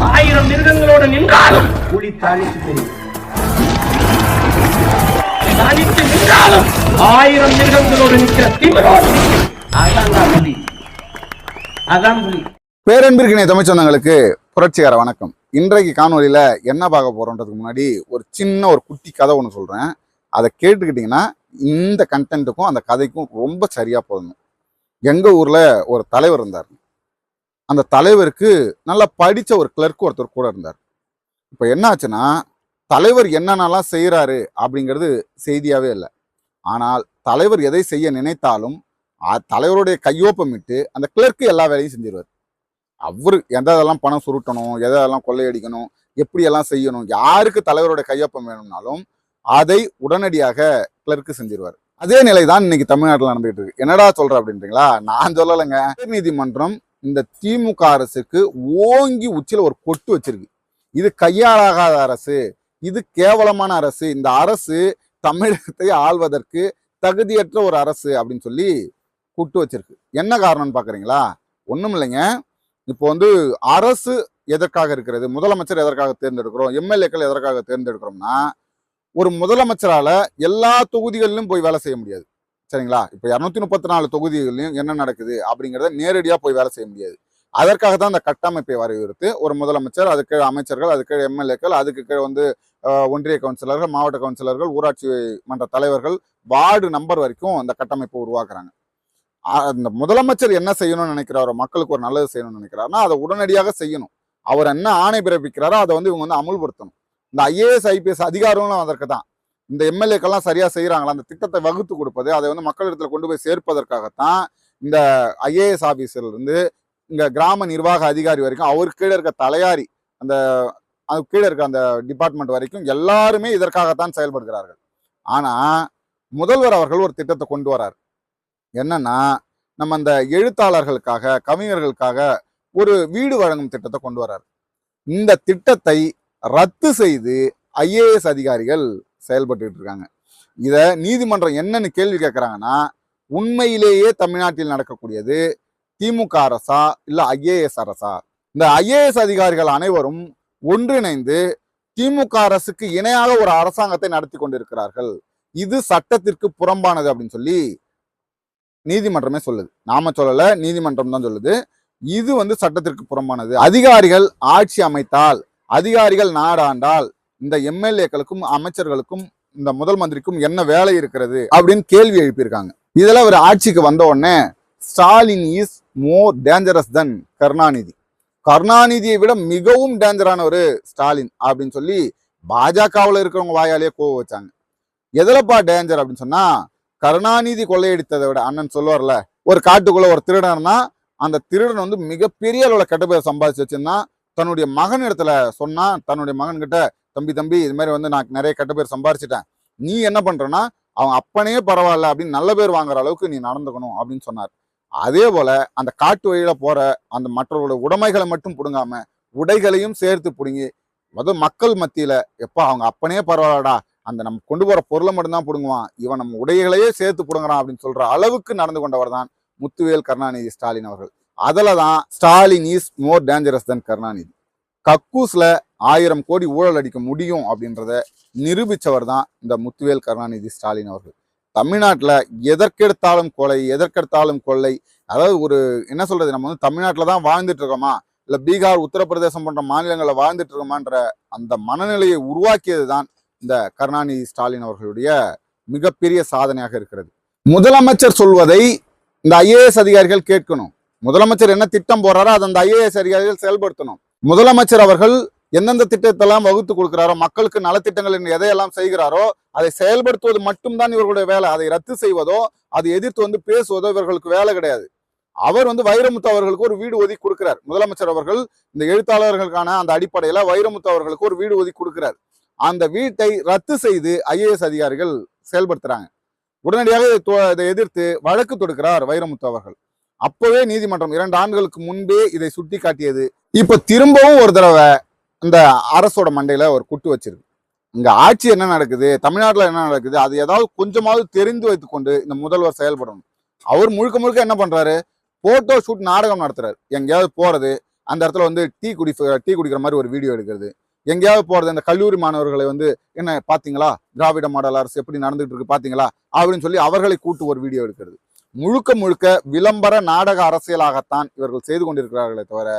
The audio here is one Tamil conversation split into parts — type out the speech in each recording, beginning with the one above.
1000 மிருகங்களோடு நின்றாலும் புலி தனித்து தெரியும். தனித்து நின்றாலும் 1000 மிருகங்களோடு நிற்கிற திமிரோடு அதான் புலி. அதான் புலி. பேரன்பிற்கினை தமிழ் சொந்தங்களுக்கு புரட்சிகர வணக்கம். இன்றைக்கு காணொலியில என்ன பார்க்க போறோன்றதுக்கு முன்னாடி ஒரு குட்டி கதை ஒன்று சொல்றேன். அதை கேட்டுக்கிட்டீங்கன்னா இந்த கண்டென்ட்டுக்கும் அந்த கதைக்கும் ரொம்ப சரியா போகணும். எங்க ஊர்ல ஒரு தலைவர் இருந்தார். அந்த தலைவருக்கு நல்லா படிச்ச ஒரு கிளர்க் ஒருத்தர் கூட இருந்தார். இப்ப என்ன ஆச்சுன்னா, தலைவர் என்னென்னலாம் செய்யறாரு அப்படிங்கிறது செய்தியாவே இல்லை. ஆனால் தலைவர் எதை செய்ய நினைத்தாலும் தலைவருடைய கையொப்பமிட்டு அந்த கிளர்க்கு எல்லா வேலையும் செஞ்சிருவார். அவரு எதெல்லாம் பணம் சுருட்டணும், எதெல்லாம் கொள்ளையடிக்கணும், எப்படியெல்லாம் செய்யணும், யாருக்கு தலைவருடைய கையொப்பம் வேணும்னாலும் அதை உடனடியாக கிளர்க்கு செஞ்சிருவார். அதே நிலைதான் இன்னைக்கு தமிழ்நாட்டில் நடந்துகிட்டு இருக்கு. என்னடா சொல்ற அப்படின்றீங்களா? நான் சொல்லலைங்க. நீதிமன்றம் இந்த திமுக அரசுக்கு ஓங்கி உச்சியில ஒரு கொட்டு வச்சிருக்கு. இது கையாளாகாத அரசு, இது கேவலமான அரசு, இந்த அரசு தமிழகத்தை ஆள்வதற்கு தகுதியற்ற ஒரு அரசு அப்படின்னு சொல்லி கூட்டு வச்சிருக்கு. என்ன காரணம்னு பாக்குறீங்களா? ஒண்ணும் இல்லைங்க. இப்போ அரசு எதற்காக இருக்கிறது, முதலமைச்சர் எதற்காக தேர்ந்தெடுக்கிறோம், எம்எல்ஏக்கள் எதற்காக தேர்ந்தெடுக்கிறோம்னா, ஒரு முதலமைச்சரால எல்லா தொகுதிகளிலும் போய் வேலை செய்ய முடியாது. சரிங்களா? இப்போ 234 தொகுதிகளிலும் என்ன நடக்குது அப்படிங்கிறத நேரடியா போய் வேலை செய்ய முடியாது. அதற்காக தான் அந்த கட்டமைப்பை வரையறுத்து ஒரு முதலமைச்சர், அதுக்கு அமைச்சர்கள், அதுக்கு எம்எல்ஏக்கள், அதுக்கு ஒன்றிய கவுன்சிலர்கள், மாவட்ட கவுன்சிலர்கள், ஊராட்சி மன்ற தலைவர்கள், வார்டு நம்பர் வரைக்கும் அந்த கட்டமைப்பை உருவாக்குறாங்க. அந்த முதலமைச்சர் என்ன செய்யணும்னு நினைக்கிறாரோ, மக்களுக்கு ஒரு நல்லது செய்யணும்னு நினைக்கிறாருன்னா அதை உடனடியாக செய்யணும். அவர் என்ன ஆணை பிறப்பிக்கிறாரோ அதை இவங்க அமுல்படுத்தணும். இந்த ஐஏஎஸ் ஐபிஎஸ் அதிகாரங்களும் அதற்கு தான். இந்த எம்எல்ஏக்கெல்லாம் சரியா செய்யறாங்களா, அந்த திட்டத்தை வகுத்து கொடுப்பது, அதை மக்களிடத்துல கொண்டு போய் சேர்ப்பதற்காகத்தான் இந்த ஐஏஎஸ் ஆபீசர்ல இருந்து இங்க கிராம நிர்வாக அதிகாரி வரைக்கும், அவருக்கு கீழே இருக்க தலையாரி, அது கீழே இருக்க அந்த டிபார்ட்மெண்ட் வரைக்கும் எல்லாருமே இதற்காகத்தான் செயல்படுகிறார்கள். ஆனா முதல்வர் அவர்கள் ஒரு திட்டத்தை கொண்டு வரார். என்னன்னா, நம்ம அந்த எழுத்தாளர்களுக்காக, கவிஞர்களுக்காக ஒரு வீடு வழங்கும் திட்டத்தை கொண்டு வர்றாரு. இந்த திட்டத்தை ரத்து செய்து ஐஏஎஸ் அதிகாரிகள் செயல்பட்டு இருக்காங்க. இத நீதிமன்றம் என்னன்னு கேள்வி கேட்கிறாங்கன்னா, உண்மையிலேயே தமிழ்நாட்டில் நடக்கக்கூடியது திமுக அரசா இல்ல ஐஏஎஸ் அரசா? இந்த ஐஏஎஸ் அதிகாரிகள் அனைவரும் ஒன்றிணைந்து திமுக அரசுக்கு இணையாக ஒரு அரசாங்கத்தை நடத்தி கொண்டிருக்கிறார்கள். இது சட்டத்திற்கு புறம்பானது அப்படின்னு சொல்லி நீதிமன்றமே சொல்லுது. நாம சொல்லல, நீதிமன்றம் தான் சொல்லுது. இது சட்டத்திற்கு புறம்பானது. அதிகாரிகள் ஆட்சி அமைத்தால், அதிகாரிகள் நாடாண்டால் இந்த எம்எல்ஏக்களுக்கும் அமைச்சர்களுக்கும் இந்த முதல் மந்திரிக்கும் என்ன வேலை இருக்கிறது அப்படின்னு கேள்வி எழுப்பியிருக்காங்க. இதுல ஒரு ஆட்சிக்கு வந்த உடனே ஸ்டாலின் இஸ் மோர் டேஞ்சரஸ் தென் கருணாநிதி, கருணாநிதியை விட மிகவும் டேஞ்சரான ஒரு ஸ்டாலின் அப்படின்னு சொல்லி பாஜகவில் இருக்கிறவங்க வாயாலேயே கோவம் வச்சாங்க. எதுலப்பா டேஞ்சர் அப்படின்னு சொன்னா, கருணாநிதி கொள்ளையடித்ததை விட, அண்ணன் சொல்லுவார்ல, ஒரு காட்டுக்குள்ள ஒரு திருடன்னா அந்த திருடன் மிகப்பெரிய அளவுல கெட்ட பேர் சம்பாதிச்சு வச்சிருந்தா தன்னுடைய மகன் இடத்துல சொன்னா, தன்னுடைய மகன் கிட்ட, தம்பி இது மாதிரி நான் நிறைய கெட்ட பேர் சம்பாரிச்சிட்டேன், நீ என்ன பண்றனா அவன் அப்பனே பரவாயில்ல அப்படின்னு நல்ல பேர் வாங்குற அளவுக்கு நீ நடந்துக்கணும் அப்படின்னு சொன்னார். அதே போல அந்த காட்டு வழியில போற அந்த மற்றவர்களுடைய உடைமைகளை மட்டும் புடுங்காம உடைகளையும் சேர்த்து புடுங்கி மக்கள் மத்தியில, எப்ப அவங்க அப்பனே பரவாயில்லடா, அந்த நம்ம கொண்டு போற பொருளை மட்டும்தான் புடுங்குவான், இவன் நம்ம உடைகளையே சேர்த்து புடுங்குறான் அப்படின்னு சொல்ற அளவுக்கு நடந்து கொண்டவர் தான் முத்துவேல் கருணாநிதி ஸ்டாலின் அவர்கள். அதுலதான் ஸ்டாலின் இஸ் மோர் டேஞ்சரஸ் தென் கருணாநிதி. கக்கூஸ்ல 1000 கோடி ஊழல் அடிக்க முடியும் அப்படின்றத நிரூபிச்சவர் தான் இந்த முத்துவேல் கருணாநிதி ஸ்டாலின் அவர்கள். தமிழ்நாட்டுல எதற்கெடுத்தாலும் கொலை, எதற்கெடுத்தாலும் கொள்ளை, அதாவது ஒரு என்ன சொல்றது, நம்ம தமிழ்நாட்டுல தான் வாழ்ந்துட்டு இருக்கோமா, இல்ல பீகார், உத்தரப்பிரதேசம் போன்ற மாநிலங்களில் வாழ்ந்துட்டு இருக்கோமான்ற அந்த மனநிலையை உருவாக்கியது தான் இந்த கருணாநிதி ஸ்டாலின் அவர்களுடைய மிகப்பெரிய சாதனையாக இருக்கிறது. முதலமைச்சர் சொல்வதை இந்த ஐஏஎஸ் அதிகாரிகள் கேட்கணும். முதலமைச்சர் என்ன திட்டம் போடுறாரோ அதை அந்த ஐஏஎஸ் அதிகாரிகள் செயல்படுத்தணும். முதலமைச்சர் அவர்கள் எந்தெந்த திட்டத்தெல்லாம் வகுத்து கொடுக்கிறாரோ, மக்களுக்கு நலத்திட்டங்கள் எதையெல்லாம் செய்கிறாரோ அதை செயல்படுத்துவது மட்டும்தான் இவர்களுடைய வேலை. அதை ரத்து செய்வதோ, அதை எதிர்த்து பேசுவதோ இவர்களுக்கு வேலை கிடையாது. அவர் வைரமுத்து அவர்களுக்கு ஒரு வீடு ஒதுக்கி கொடுக்கிறார். முதலமைச்சர் அவர்கள் இந்த எழுத்தாளர்களுக்கான அந்த அடிப்படையில வைரமுத்து அவர்களுக்கு ஒரு வீடு ஒதுக்கி கொடுக்கிறார். அந்த வீட்டை ரத்து செய்து ஐஏஎஸ் அதிகாரிகள் செயல்படுத்துறாங்க. உடனடியாக இதை எதிர்த்து வழக்கு தொடுக்கிறார் வைரமுத்து அவர்கள். அப்பவே நீதிமன்றம் 2 ஆண்டுகளுக்கு முன்பே இதை சுட்டி காட்டியது. இப்ப திரும்பவும் ஒரு தடவை இந்த அரசோட மண்டையில ஒரு குட்டு வச்சிருக்கு. இங்க ஆட்சி என்ன நடக்குது, தமிழ்நாட்டுல என்ன நடக்குது, அது ஏதாவது கொஞ்சமாவது தெரிந்து வைத்துக்கொண்டு இந்த முதல்வர் செயல்படணும். அவர் முழுக்க முழுக்க என்ன பண்றாரு, போட்டோ ஷூட் நாடகம் நடத்துறாரு. எங்கேயாவது போறது, அந்த இடத்துல வந்து டீ குடிக்கிற மாதிரி ஒரு வீடியோ எடுக்கிறது, எங்கேயாவது போறது இந்த கல்லூரி மாணவர்களை வந்து என்ன பாத்தீங்களா திராவிட மாடல் அரசு எப்படி நடந்துட்டு இருக்கு பாத்தீங்களா அப்படின்னு சொல்லி அவர்களை கூட்டு ஒரு வீடியோ எடுக்கிறது. முழுக்க முழுக்க விளம்பர நாடக அரசியலாகத்தான் இவர்கள் செய்து கொண்டிருக்கிறார்களே தவிர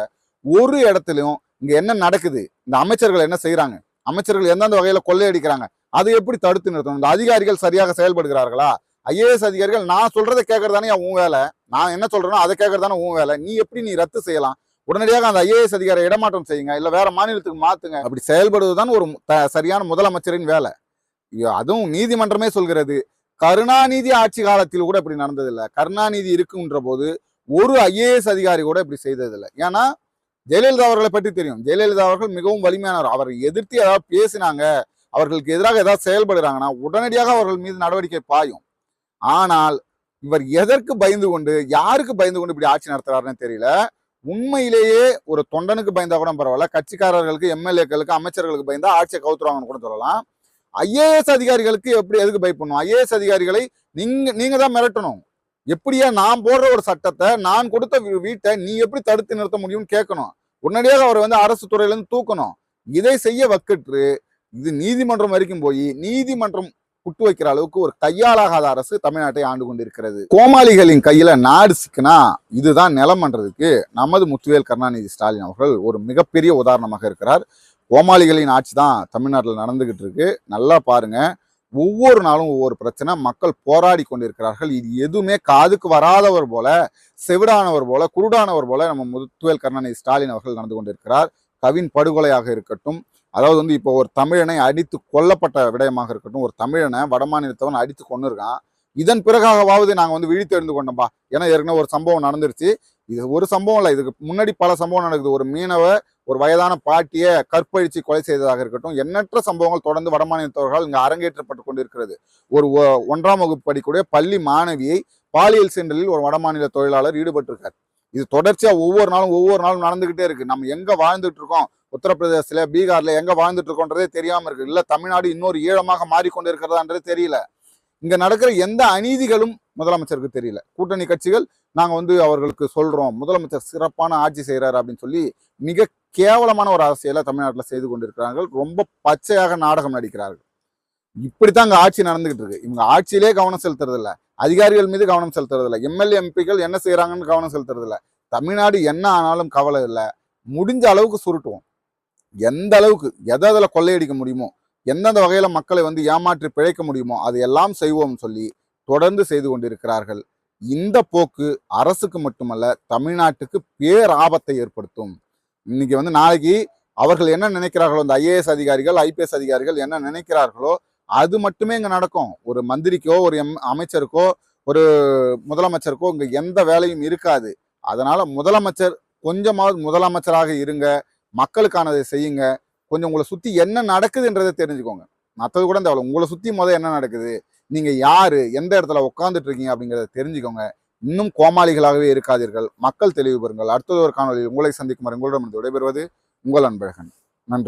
ஒரு இடத்துலயும் இங்க என்ன நடக்குது, இந்த அமைச்சர்கள் என்ன செய்யறாங்க, அமைச்சர்கள் எந்தெந்த வகையில கொள்ளையடிக்கிறாங்க, அதை எப்படி தடுத்து நிறுத்தணும், இந்த அதிகாரிகள் சரியாக செயல்படுகிறார்களா, ஐஏஎஸ் அதிகாரிகள் நான் சொல்றதை கேட்கறதானே உன் வேலை, நான் என்ன சொல்றேனோ அதை கேட்கறதானே உன் வேலை, நீ எப்படி நீ ரத்து செய்யலாம், உடனடியாக அந்த ஐஏஎஸ் அதிகாரி இடமாற்றம் செய்யுங்க, இல்ல வேற மாநிலத்துக்கு மாத்துங்க. அப்படி செயல்படுவதுதான் ஒரு சரியான முதலமைச்சரின் வேலை. அதுவும் நீதிமன்றமே சொல்கிறது, கருணாநிதி ஆட்சி காலத்தில் கூட இப்படி நடந்ததில்லை. கருணாநிதி இருக்குன்ற போது ஒரு ஐஏஎஸ் அதிகாரி கூட இப்படி செய்ததில்லை. ஏன்னா ஜெயலலிதா அவர்களை பற்றி தெரியும். ஜெயலலிதா அவர்கள் மிகவும் வலிமையானவர். அவரை எதிர்த்து ஏதாவது பேசினாங்க, அவர்களுக்கு எதிராக ஏதாவது செயல்படுறாங்கன்னா உடனடியாக அவர்கள் மீது நடவடிக்கை பாயும். ஆனால் இவர் எதற்கு பயந்து கொண்டு, யாருக்கு பயந்து கொண்டு இப்படி ஆட்சி நடத்துறாருன்னு தெரியல. உண்மையிலேயே ஒரு தொண்டனுக்கு பயந்தா கூட பரவாயில்ல, கட்சிக்காரர்களுக்கு, எம்எல்ஏக்களுக்கு, அமைச்சர்களுக்கு பயந்தா ஆட்சியை கவுத்துருவாங்கன்னு கூட சொல்லலாம். ஐஏஎஸ் அதிகாரிகளுக்கு எப்படி எதுக்கு பயப்படணும்? ஐஏஎஸ் அதிகாரிகளை நீங்க தான் மிரட்டணும். எப்படியா நான் போடுற ஒரு சட்டத்தை, நான் கொடுத்த வீட்டை நீ எப்படி தடுத்து நிறுத்த முடியும்னு கேட்கணும். உடனடியாக அவர் வந்து அரசு துறையில இருந்து தூக்கணும். இதை செய்ய வக்கற்று இது நீதிமன்றம் வரைக்கும் போய் நீதிமன்றம் புட்டு வைக்கிற அளவுக்கு ஒரு கையாளாகாத அரசு தமிழ்நாட்டை ஆண்டு கொண்டிருக்கிறது. கோமாளிகளின் கையில நாடு சிக்குனா இதுதான் நிலமன்றதுக்கு நமது முத்துவேல் கருணாநிதி ஸ்டாலின் அவர்கள் ஒரு மிகப்பெரிய உதாரணமாக இருக்கிறார். கோமாளிகளின் ஆட்சி தான் தமிழ்நாட்டில் நடந்துகிட்டு இருக்கு. நல்லா பாருங்க, ஒவ்வொரு நாளும் ஒவ்வொரு பிரச்சனை, மக்கள் போராடி கொண்டிருக்கிறார்கள். இது எதுவுமே காதுக்கு வராதவர் போல, செவிடானவர் போல, குருடானவர் போல நம்ம முத்துவேல் கருணாநிதி ஸ்டாலின் அவர்கள் நடந்து கொண்டிருக்கிறார். கவின் படுகொலையாக இருக்கட்டும், அதாவது வந்து இப்போ ஒரு தமிழனை அடித்து கொல்லப்பட்ட விடயமாக இருக்கட்டும், ஒரு தமிழனை வடமாநிலத்தவன் அடித்து கொண்டிருக்கான். இதன் பிறகாகவாவது நாங்கள் வந்து விழித்தெழுந்து கொண்டோம்பா. ஏன்னா ஏற்கனவே ஒரு சம்பவம் நடந்துருச்சு. இது ஒரு சம்பவம் இல்லை, இதுக்கு முன்னாடி பல சம்பவம் நடக்குது. ஒரு மீனவ ஒரு வயதான பாட்டியை கற்பழிச்சு கொலை செய்ததாக இருக்கட்டும், எண்ணற்ற சம்பவங்கள் தொடர்ந்து வடமாநிலத்தவர்கள் இங்கே அரங்கேற்றப்பட்டு கொண்டிருக்கிறது. ஒரு 1ஆம் வகுப்பு படிக்கூடிய பள்ளி மாணவியை பாலியல் சீண்டலில் ஒரு வடமாநில தொழிலாளர் ஈடுபட்டிருக்கார். இது தொடர்ச்சியா ஒவ்வொரு நாளும் நடந்துகிட்டே இருக்கு. நம்ம எங்க வாழ்ந்துட்டு இருக்கோம், உத்தரப்பிரதேசத்துல, பீகார்ல எங்க வாழ்ந்துட்டு இருக்கோன்றதே தெரியாம இருக்கு. இல்ல தமிழ்நாடு இன்னொரு ஈழமாக மாறிக்கொண்டு இருக்கிறதான்றது தெரியல. இங்க நடக்கிற எந்த அநீதிகளும் முதலமைச்சருக்கு தெரியல. கூட்டணி கட்சிகள் நாங்க வந்து அவர்களுக்கு சொல்றோம் முதலமைச்சர் சிறப்பான ஆட்சி செய்யறாரு அப்படின்னு சொல்லி மிக கேவலமான ஒரு அரசியலை தமிழ்நாட்டில் செய்து கொண்டிருக்கிறார்கள். ரொம்ப பச்சையாக நாடகம் நடிக்கிறார்கள். இப்படித்தான் இங்க ஆட்சி நடந்துகிட்டு இருக்கு. இவங்க ஆட்சியிலே கவனம் செலுத்துறது இல்லை, அதிகாரிகள் மீது கவனம் செலுத்துறது இல்லை, எம்எல்ஏ எம்பிக்கள் என்ன செய்யறாங்கன்னு கவனம் செலுத்துறது இல்லை. தமிழ்நாடு என்ன ஆனாலும் கவலை இல்லை, முடிஞ்ச அளவுக்கு சுருட்டுவோம். எந்த அளவுக்கு எதில் கொள்ளையடிக்க முடியுமோ, எந்தெந்த வகையில மக்களை வந்து ஏமாற்றி பிழைக்க முடியுமோ அது எல்லாம் செய்வோம் சொல்லி தொடர்ந்து செய்து கொண்டிருக்கிறார்கள். இந்த போக்கு அரசுக்கு மட்டுமல்ல தமிழ்நாட்டுக்கு பேராபத்தை ஏற்படுத்தும். இன்னைக்கு வந்து நாளைக்கு அவர்கள் என்ன நினைக்கிறார்களோ, இந்த ஐஏஎஸ் அதிகாரிகள், ஐபிஎஸ் அதிகாரிகள் என்ன நினைக்கிறார்களோ அது மட்டுமே இங்க நடக்கும். ஒரு மந்திரிக்கோ, ஒரு அமைச்சருக்கோ, ஒரு முதலமைச்சருக்கோ இங்க எந்த வேலையும் இருக்காது. அதனால முதலமைச்சர் கொஞ்சமாவது முதலமைச்சராக இருங்க, மக்களுக்கானதை செய்யுங்க. கொஞ்சம் உங்களை சுத்தி என்ன நடக்குதுன்றதை தெரிஞ்சுக்கோங்க. மற்றது கூட தேவை, உங்களை சுத்தி என்ன நடக்குது, நீங்க யாரு, எந்த இடத்துல உட்காந்துட்டு இருக்கீங்க அப்படிங்கிறத தெரிஞ்சுக்கோங்க. இன்னும் கோமாளிகளாகவே இருக்காதீர்கள். மக்கள் தெளிவு பெறுங்கள். அடுத்தது ஒரு காணொலியில் உங்களை சந்திக்கும் வரை உங்களிடம் விடைபெறுவது உங்கள் அன்பழகன். நன்றி.